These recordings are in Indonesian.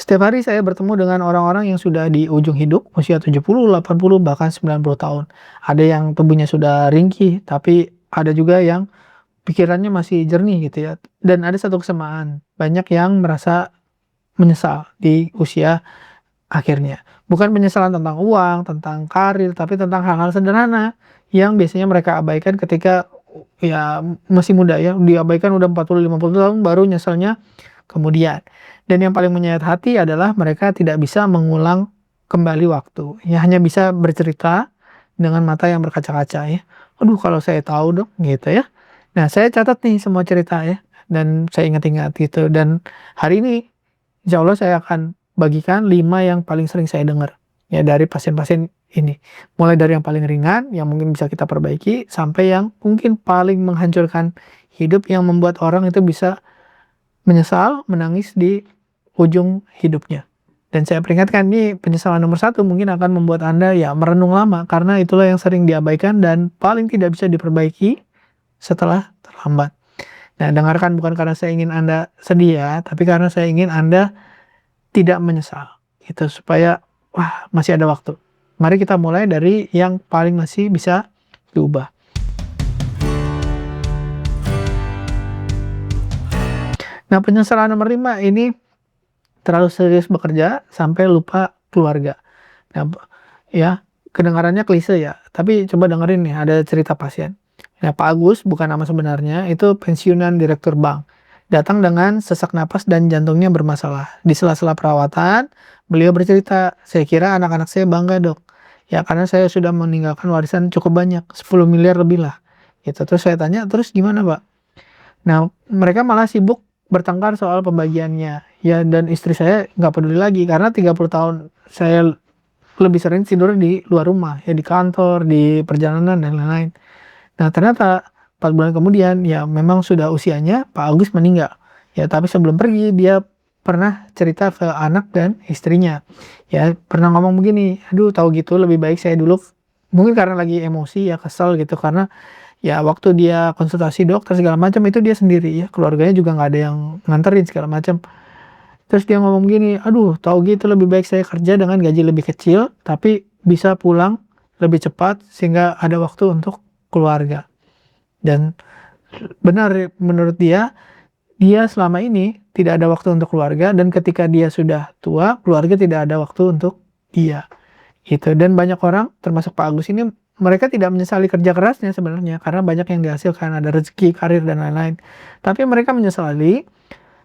Setiap hari saya bertemu dengan orang-orang yang sudah di ujung hidup, usia 70, 80, bahkan 90 tahun. Ada yang tubuhnya sudah ringkih, tapi ada juga yang pikirannya masih jernih gitu ya. Dan ada satu kesamaan, banyak yang merasa menyesal di usia akhirnya. Bukan penyesalan tentang uang, tentang karir, tapi tentang hal-hal sederhana yang biasanya mereka abaikan ketika ya masih muda ya, diabaikan udah 40, 50 tahun baru nyesalnya kemudian. Dan yang paling menyayat hati adalah mereka tidak bisa mengulang kembali waktu. Ya hanya bisa bercerita dengan mata yang berkaca-kaca ya. Aduh kalau saya tahu dong gitu ya. Nah saya catat nih semua cerita ya. Dan saya ingat-ingat gitu. Dan hari ini insya Allah saya akan bagikan 5 yang paling sering saya dengar. Ya dari pasien-pasien ini. Mulai dari yang paling ringan yang mungkin bisa kita perbaiki. Sampai yang mungkin paling menghancurkan hidup yang membuat orang itu bisa menyesal, menangis di ujung hidupnya. Dan saya peringatkan nih penyesalan nomor satu mungkin akan membuat Anda ya merenung lama karena itulah yang sering diabaikan dan paling tidak bisa diperbaiki setelah terlambat. Nah, dengarkan bukan karena saya ingin Anda sedih ya, tapi karena saya ingin Anda tidak menyesal. Itu supaya wah masih ada waktu. Mari kita mulai dari yang paling masih bisa diubah. Nah, penyesalan nomor 5 ini terlalu serius bekerja sampai lupa keluarga. Nah, ya kedengarannya klise ya, tapi coba dengerin nih ada cerita pasien. Nah, Pak Agus bukan nama sebenarnya, itu pensiunan direktur bank. Datang dengan sesak napas dan jantungnya bermasalah. Di sela-sela perawatan, beliau bercerita, saya kira anak-anak saya bangga dok. Ya karena saya sudah meninggalkan warisan cukup banyak, 10 miliar lebih lah. Gitu. Terus saya tanya, terus gimana Pak? Nah, mereka malah sibuk bertengkar soal pembagiannya. Ya, dan istri saya nggak peduli lagi karena 30 tahun saya lebih sering tidur di luar rumah, ya di kantor, di perjalanan dan lain-lain. Nah, ternyata 4 bulan kemudian ya memang sudah usianya Pak Agus meninggal. Ya, tapi sebelum pergi dia pernah cerita ke anak dan istrinya. Ya, pernah ngomong begini, "Aduh, tahu gitu lebih baik saya dulu." Mungkin karena lagi emosi ya, kesel gitu karena ya waktu dia konsultasi dokter segala macam itu dia sendiri ya, keluarganya juga nggak ada yang nganterin segala macam. Terus dia ngomong gini, "Aduh tahu gitu lebih baik saya kerja dengan gaji lebih kecil, tapi bisa pulang lebih cepat sehingga ada waktu untuk keluarga." Dan benar menurut dia, dia selama ini tidak ada waktu untuk keluarga dan ketika dia sudah tua, keluarga tidak ada waktu untuk dia. Gitu, dan banyak orang termasuk Pak Agus ini mereka tidak menyesali kerja kerasnya sebenarnya karena banyak yang dihasilkan, ada rezeki, karir dan lain-lain. Tapi mereka menyesali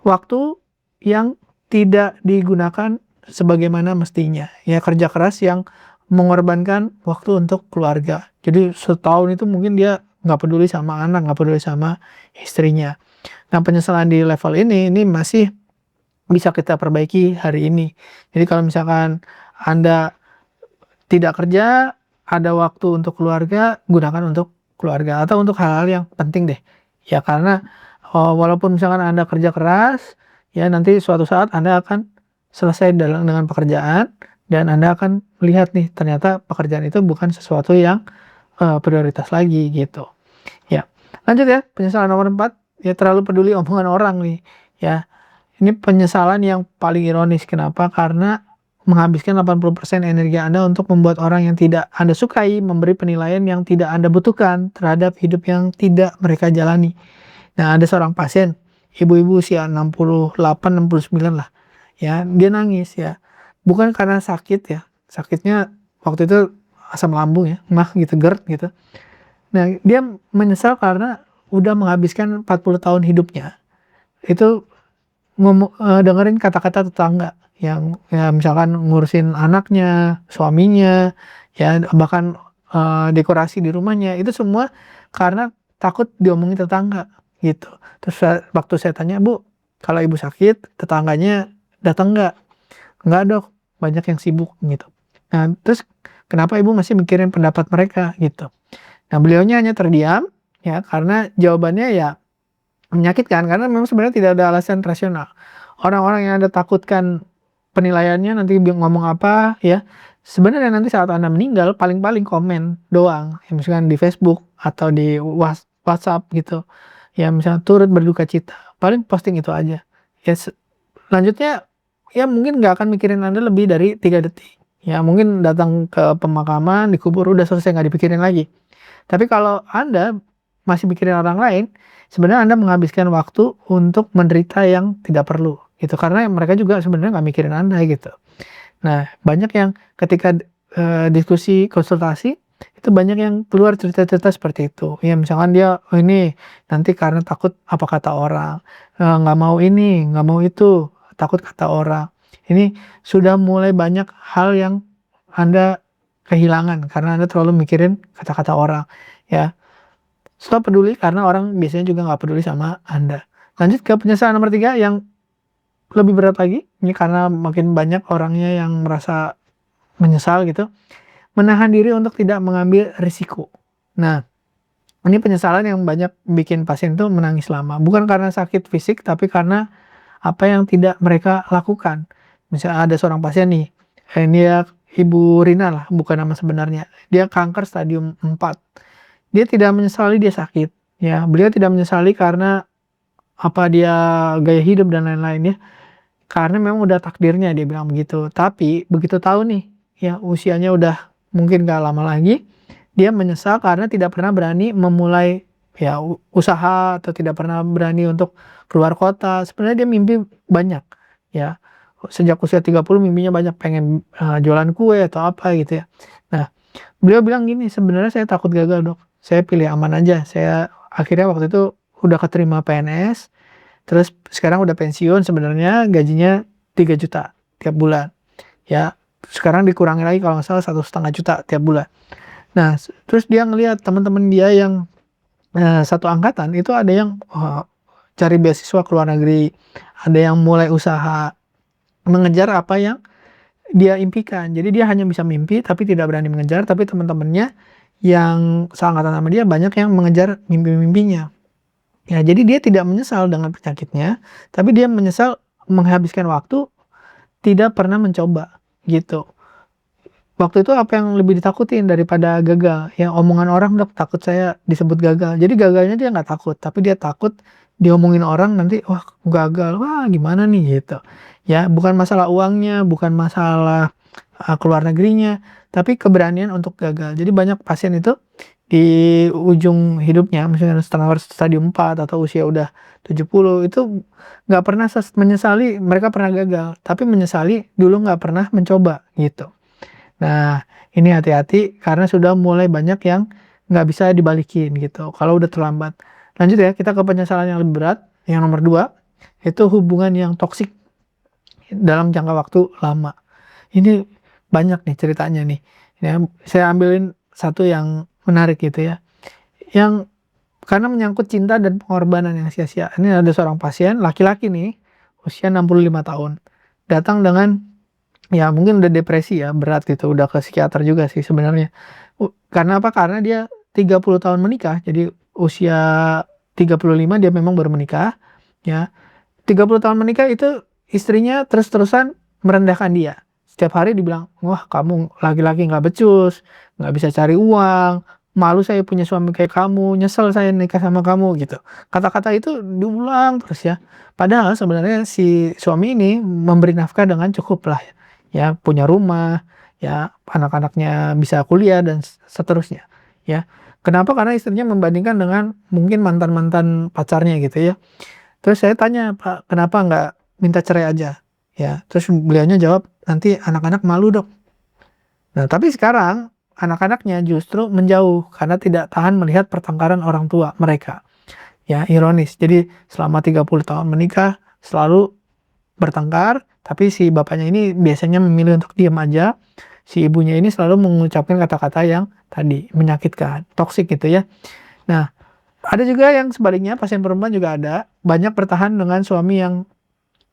waktu yang tidak digunakan sebagaimana mestinya. Ya kerja keras yang mengorbankan waktu untuk keluarga. Jadi setahun itu mungkin dia nggak peduli sama anak, nggak peduli sama istrinya. Nah penyesalan di level ini masih bisa kita perbaiki hari ini. Jadi kalau misalkan Anda tidak kerja, ada waktu untuk keluarga, gunakan untuk keluarga atau untuk hal-hal yang penting deh. Ya karena, walaupun misalkan Anda kerja keras, ya nanti suatu saat Anda akan selesai dengan pekerjaan dan Anda akan melihat nih ternyata pekerjaan itu bukan sesuatu yang, prioritas lagi gitu. Ya, lanjut ya penyesalan nomor 4, ya terlalu peduli omongan orang nih, ya. Ini penyesalan yang paling ironis, kenapa? Karena menghabiskan 80% energi Anda untuk membuat orang yang tidak Anda sukai memberi penilaian yang tidak Anda butuhkan terhadap hidup yang tidak mereka jalani. Nah, ada seorang pasien, ibu-ibu usia 68, 69 lah, ya, dia nangis ya. Bukan karena sakit ya, sakitnya waktu itu asam lambung ya, mah gitu, GERD gitu. Nah, dia menyesal karena udah menghabiskan 40 tahun hidupnya, itu dengerin kata-kata tetangga yang ya misalkan ngurusin anaknya, suaminya, ya bahkan, dekorasi di rumahnya, itu semua karena takut diomongin tetangga, gitu. Terus waktu saya tanya, "Bu, kalau Ibu sakit tetangganya datang nggak?" "Nggak Dok, banyak yang sibuk," gitu. Nah, terus, "Kenapa Ibu masih mikirin pendapat mereka?" Gitu. Nah, beliaunya hanya terdiam, ya karena jawabannya ya menyakitkan karena memang sebenarnya tidak ada alasan rasional. Orang-orang yang Anda takutkan penilaiannya nanti ngomong apa ya, sebenarnya nanti saat Anda meninggal paling-paling komen doang, ya misalkan di Facebook atau di WhatsApp gitu, ya misalnya turut berduka cita, paling posting itu aja. Ya selanjutnya ya mungkin nggak akan mikirin Anda lebih dari 3 detik. Ya mungkin datang ke pemakaman, dikubur, udah selesai nggak dipikirin lagi. Tapi kalau Anda masih mikirin orang lain, sebenarnya Anda menghabiskan waktu untuk menderita yang tidak perlu, gitu. Karena mereka juga sebenarnya nggak mikirin Anda, gitu. Nah, banyak yang ketika, diskusi, konsultasi, itu banyak yang keluar cerita-cerita seperti itu. Ya misalkan dia, "Oh ini, nanti karena takut apa kata orang, nggak mau ini, nggak mau itu, takut kata orang." Ini sudah mulai banyak hal yang Anda kehilangan karena Anda terlalu mikirin kata-kata orang, ya. Stop peduli karena orang biasanya juga nggak peduli sama Anda. Lanjut ke penyesalan nomor 3 yang lebih berat lagi, ini karena makin banyak orangnya yang merasa menyesal gitu, menahan diri untuk tidak mengambil risiko. Nah, ini penyesalan yang banyak bikin pasien tuh menangis lama, bukan karena sakit fisik, tapi karena apa yang tidak mereka lakukan. Misalnya ada seorang pasien nih, dia Ibu Rina lah, bukan nama sebenarnya. Dia kanker stadium 4. Dia tidak menyesali dia sakit, ya. Beliau tidak menyesali karena apa dia gaya hidup dan lain-lain ya. Karena memang udah takdirnya dia bilang begitu. Tapi begitu tahu nih, ya usianya udah mungkin gak lama lagi, dia menyesal karena tidak pernah berani memulai ya usaha atau tidak pernah berani untuk keluar kota. Sebenarnya dia mimpi banyak, ya. Sejak usia 30 mimpinya banyak, pengen jualan kue atau apa gitu ya. Nah, beliau bilang gini, "Sebenarnya saya takut gagal, Dok. Saya pilih aman aja." Saya akhirnya waktu itu udah keterima PNS. Terus sekarang udah pensiun, sebenarnya gajinya 3 juta tiap bulan, ya. Sekarang dikurangi lagi kalau nggak salah 1,5 juta tiap bulan. Nah, terus dia ngelihat teman-teman dia yang, satu angkatan itu ada yang, cari beasiswa ke luar negeri, ada yang mulai usaha, mengejar apa yang dia impikan. Jadi dia hanya bisa mimpi tapi tidak berani mengejar, tapi teman-temannya yang seangkatan sama dia banyak yang mengejar mimpi-mimpinya. Ya, jadi dia tidak menyesal dengan penyakitnya, tapi dia menyesal menghabiskan waktu, tidak pernah mencoba, gitu. Waktu itu apa yang lebih ditakutin daripada gagal? Ya omongan orang, "Dok, takut saya disebut gagal." Jadi gagalnya dia nggak takut, tapi dia takut diomongin orang nanti, "Wah, gagal, wah gimana nih?" Gitu. Ya, bukan masalah uangnya, bukan masalah, ke luar negerinya, tapi keberanian untuk gagal. Jadi banyak pasien itu di ujung hidupnya, misalnya stadium 4 atau usia udah 70, itu nggak pernah menyesali mereka pernah gagal, tapi menyesali dulu nggak pernah mencoba, gitu. Nah, ini hati-hati karena sudah mulai banyak yang nggak bisa dibalikin gitu, kalau udah terlambat. Lanjut ya, kita ke penyesalan yang lebih berat, yang nomor 2, itu hubungan yang toksik dalam jangka waktu lama. Ini banyak nih ceritanya nih, ya, saya ambilin satu yang menarik gitu ya, yang karena menyangkut cinta dan pengorbanan yang sia-sia. Ini ada seorang pasien, laki-laki nih, usia 65 tahun, datang dengan ya mungkin udah depresi ya, berat gitu, udah ke psikiater juga sih sebenarnya. Karena apa? Karena dia 30 tahun menikah, jadi usia 35 dia memang baru menikah, ya. 30 tahun menikah itu istrinya terus-terusan merendahkan dia. Setiap hari dibilang, "Wah kamu laki-laki nggak becus, nggak bisa cari uang, malu saya punya suami kayak kamu, nyesel saya nikah sama kamu," gitu. Kata-kata itu diulang terus ya. Padahal sebenarnya si suami ini memberi nafkah dengan cukup lah, ya, punya rumah, ya, anak-anaknya bisa kuliah dan seterusnya, ya. Kenapa? Karena istrinya membandingkan dengan mungkin mantan-mantan pacarnya gitu ya. Terus saya tanya, "Pak, kenapa nggak minta cerai aja?" Ya, terus beliaunya jawab, "Nanti anak-anak malu, Dok." Nah, tapi sekarang anak-anaknya justru menjauh karena tidak tahan melihat pertengkaran orang tua mereka. Ya, ironis. Jadi selama 30 tahun menikah selalu bertengkar, tapi si bapaknya ini biasanya memilih untuk diam aja. Si ibunya ini selalu mengucapkan kata-kata yang tadi menyakitkan, toksik gitu ya. Nah, ada juga yang sebaliknya, pasien perempuan juga ada, banyak bertahan dengan suami yang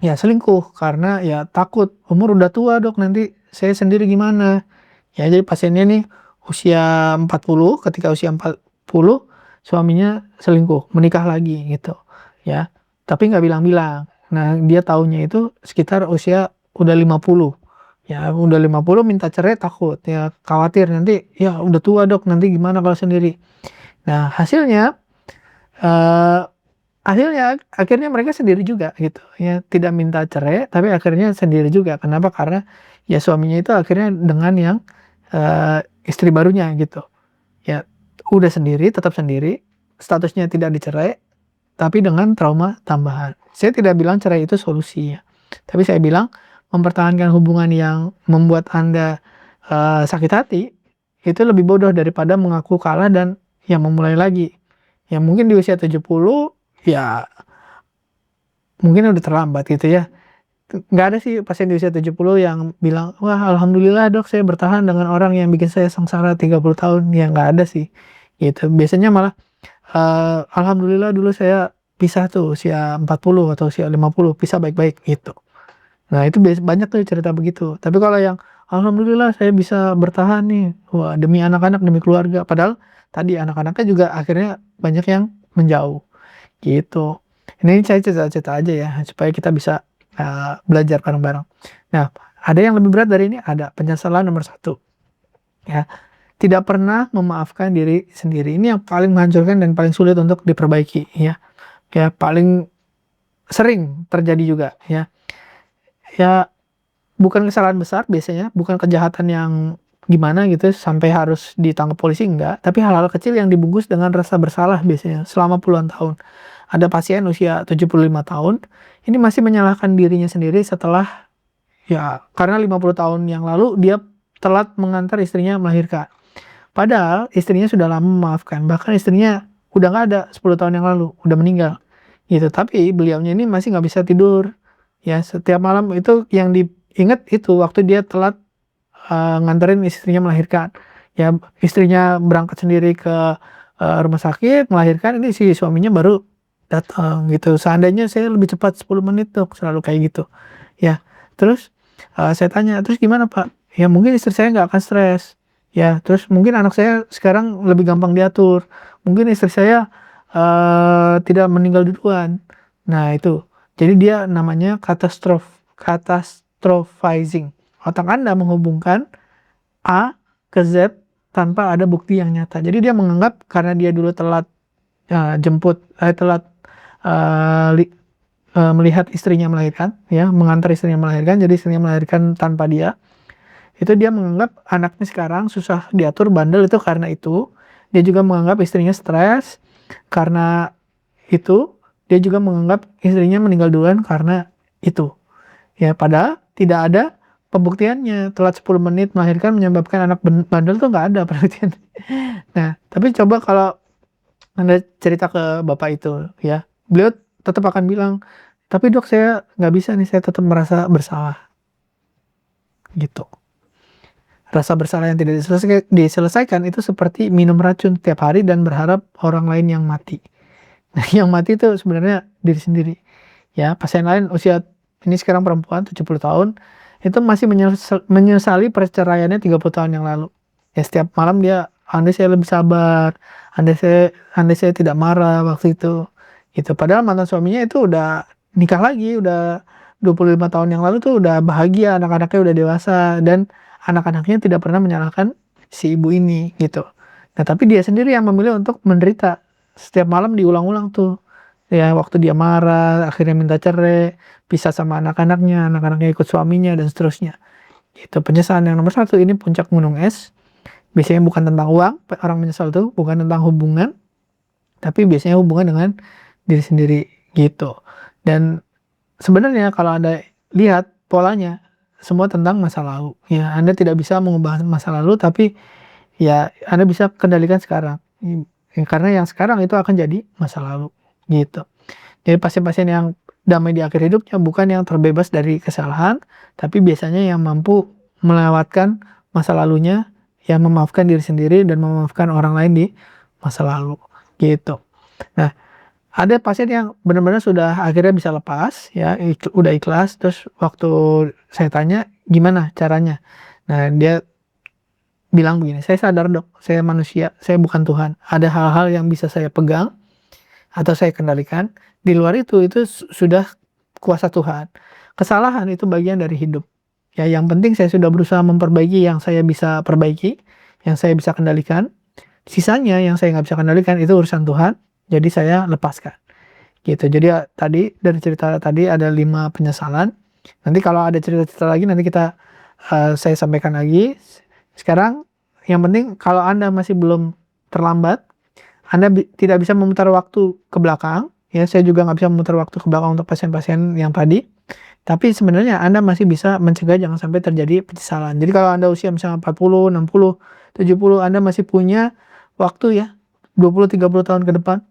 ya selingkuh karena ya takut, "Umur udah tua, Dok, nanti saya sendiri gimana?" Ya jadi pasiennya nih usia 40, ketika usia 40 suaminya selingkuh, menikah lagi gitu, ya. Tapi nggak bilang-bilang. Nah, dia taunya itu sekitar usia udah 50, ya udah 50 minta cerai takut, ya khawatir nanti, "Ya udah tua, Dok, nanti gimana kalau sendiri?" Nah, hasilnya, eee akhirnya mereka sendiri juga gitu ya, tidak minta cerai tapi akhirnya sendiri juga. Kenapa? Karena ya suaminya itu akhirnya dengan yang istri barunya gitu. Ya udah sendiri, tetap sendiri, statusnya tidak dicerai, tapi dengan trauma tambahan. Saya tidak bilang cerai itu solusi ya, tapi saya bilang mempertahankan hubungan yang membuat Anda sakit hati, itu lebih bodoh daripada mengaku kalah dan ya memulai lagi. Ya mungkin di usia 70, ya mungkin udah terlambat gitu ya. Nggak ada sih pasien di usia 70 yang bilang, "Wah, alhamdulillah Dok, saya bertahan dengan orang yang bikin saya sengsara 30 tahun." Ya nggak ada sih, gitu. Biasanya malah, alhamdulillah dulu saya pisah tuh usia 40 atau usia 50, pisah baik-baik, gitu. Nah, itu banyak tuh cerita begitu. Tapi kalau yang, "Alhamdulillah saya bisa bertahan nih, wah demi anak-anak, demi keluarga." Padahal tadi anak-anaknya juga akhirnya banyak yang menjauh, gitu. Ini saya cerita-cerita aja ya, supaya kita bisa, belajar bareng-bareng. Nah, ada yang lebih berat dari ini? Ada, penyesalan nomor satu ya, tidak pernah memaafkan diri sendiri. Ini yang paling menghancurkan dan paling sulit untuk diperbaiki ya. Ya paling sering terjadi juga ya. Ya bukan kesalahan besar biasanya, bukan kejahatan yang gimana gitu sampai harus ditangkap polisi, enggak, tapi hal-hal kecil yang dibungkus dengan rasa bersalah biasanya selama puluhan tahun. Ada pasien usia 75 tahun, ini masih menyalahkan dirinya sendiri setelah ya karena 50 tahun yang lalu dia telat mengantar istrinya melahirkan. Padahal istrinya sudah lama memaafkan, bahkan istrinya udah nggak ada 10 tahun yang lalu, udah meninggal. Gitu, tapi beliaunya ini masih nggak bisa tidur. Ya, setiap malam itu yang diingat itu waktu dia telat nganterin istrinya melahirkan. Ya, istrinya berangkat sendiri ke rumah sakit, melahirkan, ini si suaminya baru datang gitu. Seandainya saya lebih cepat 10 menit Dok, selalu kayak gitu. Ya, terus saya tanya, "Terus gimana Pak?" "Ya mungkin istri saya nggak akan stres." Ya, terus mungkin anak saya sekarang lebih gampang diatur. Mungkin istri saya tidak meninggal duluan. Nah itu, jadi dia namanya catastrophizing. Otak Anda menghubungkan A ke Z tanpa ada bukti yang nyata. Jadi dia menganggap karena dia dulu telat telat melihat istrinya melahirkan, ya, mengantar istrinya melahirkan, jadi istrinya melahirkan tanpa dia. Itu dia menganggap anaknya sekarang susah diatur, bandel itu karena itu. Dia juga menganggap istrinya stres karena itu. Dia juga menganggap istrinya meninggal duluan karena itu. Ya, padahal tidak ada pembuktiannya. Telat 10 menit melahirkan menyebabkan anak bandel tuh nggak ada penelitian. Nah, tapi coba kalau Anda cerita ke bapak itu, ya, beliau tetap akan bilang, "Tapi Dok, saya nggak bisa nih, saya tetap merasa bersalah." Gitu. Rasa bersalah yang tidak diselesaikan itu seperti minum racun tiap hari dan berharap orang lain yang mati. Nah, yang mati itu sebenarnya diri sendiri. Ya, pasien lain usia ini sekarang perempuan 70 tahun, itu masih menyesali perceraiannya 30 tahun yang lalu. Ya, setiap malam dia, "Andai saya lebih sabar, andai saya tidak marah waktu itu." Gitu. Padahal mantan suaminya itu udah nikah lagi, udah 25 tahun yang lalu tuh udah bahagia, anak-anaknya udah dewasa, dan anak-anaknya tidak pernah menyalahkan si ibu ini, gitu. Nah, tapi dia sendiri yang memilih untuk menderita. Setiap malam diulang-ulang tuh. Ya, waktu dia marah, akhirnya minta cerai, pisah sama anak-anaknya ikut suaminya, dan seterusnya. Gitu. Penyesalan yang nomor satu ini puncak gunung es. Biasanya bukan tentang uang, orang menyesal tuh bukan tentang hubungan, tapi biasanya hubungan dengan diri sendiri, gitu. Dan sebenarnya kalau Anda lihat polanya, semua tentang masa lalu. Ya, Anda tidak bisa mengubah masa lalu, tapi ya Anda bisa kendalikan sekarang. Karena yang sekarang itu akan jadi masa lalu, gitu. Jadi pasien-pasien yang damai di akhir hidupnya bukan yang terbebas dari kesalahan, tapi biasanya yang mampu melewatkan masa lalunya, yang memaafkan diri sendiri dan memaafkan orang lain di masa lalu, gitu. Nah, ada pasien yang benar-benar sudah akhirnya bisa lepas, ya, udah ikhlas, terus waktu saya tanya, "Gimana caranya?" Nah, dia bilang begini, "Saya sadar Dok, saya manusia, saya bukan Tuhan. Ada hal-hal yang bisa saya pegang atau saya kendalikan, di luar itu sudah kuasa Tuhan. Kesalahan itu bagian dari hidup. Ya, yang penting saya sudah berusaha memperbaiki yang saya bisa perbaiki, yang saya bisa kendalikan. Sisanya yang saya nggak bisa kendalikan itu urusan Tuhan, jadi saya lepaskan." gitu. Jadi tadi dari cerita tadi ada 5 penyesalan. Nanti kalau ada cerita-cerita lagi nanti saya sampaikan lagi. Sekarang yang penting kalau Anda masih belum terlambat, Anda tidak bisa memutar waktu ke belakang, ya saya juga nggak bisa memutar waktu ke belakang untuk pasien-pasien yang tadi, tapi sebenarnya Anda masih bisa mencegah jangan sampai terjadi penyesalan. Jadi kalau Anda usia misalnya 40, 60, 70, Anda masih punya waktu ya 20, 30 tahun ke depan.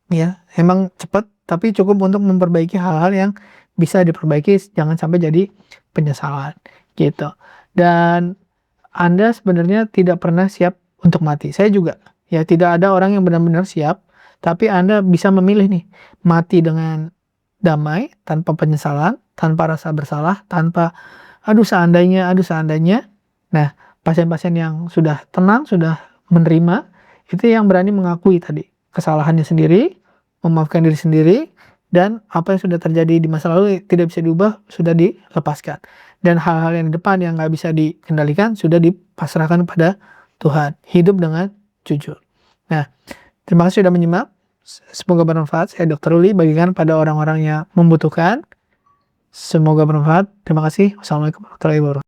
Ya, emang cepat, tapi cukup untuk memperbaiki hal-hal yang bisa diperbaiki, jangan sampai jadi penyesalan, gitu. Dan Anda sebenarnya tidak pernah siap untuk mati. Saya juga, ya tidak ada orang yang benar-benar siap, tapi Anda bisa memilih nih, mati dengan damai, tanpa penyesalan, tanpa rasa bersalah, tanpa aduh seandainya. Nah, pasien-pasien yang sudah tenang, sudah menerima, itu yang berani mengakui tadi kesalahannya sendiri, memaafkan diri sendiri, dan apa yang sudah terjadi di masa lalu tidak bisa diubah, sudah dilepaskan. Dan hal-hal yang di depan yang nggak bisa dikendalikan, sudah dipasrahkan kepada Tuhan. Hidup dengan jujur. Nah, terima kasih sudah menyimak. Semoga bermanfaat. Saya Dr. Uli, bagikan pada orang-orang yang membutuhkan. Semoga bermanfaat. Terima kasih. Wassalamualaikum warahmatullahi wabarakatuh.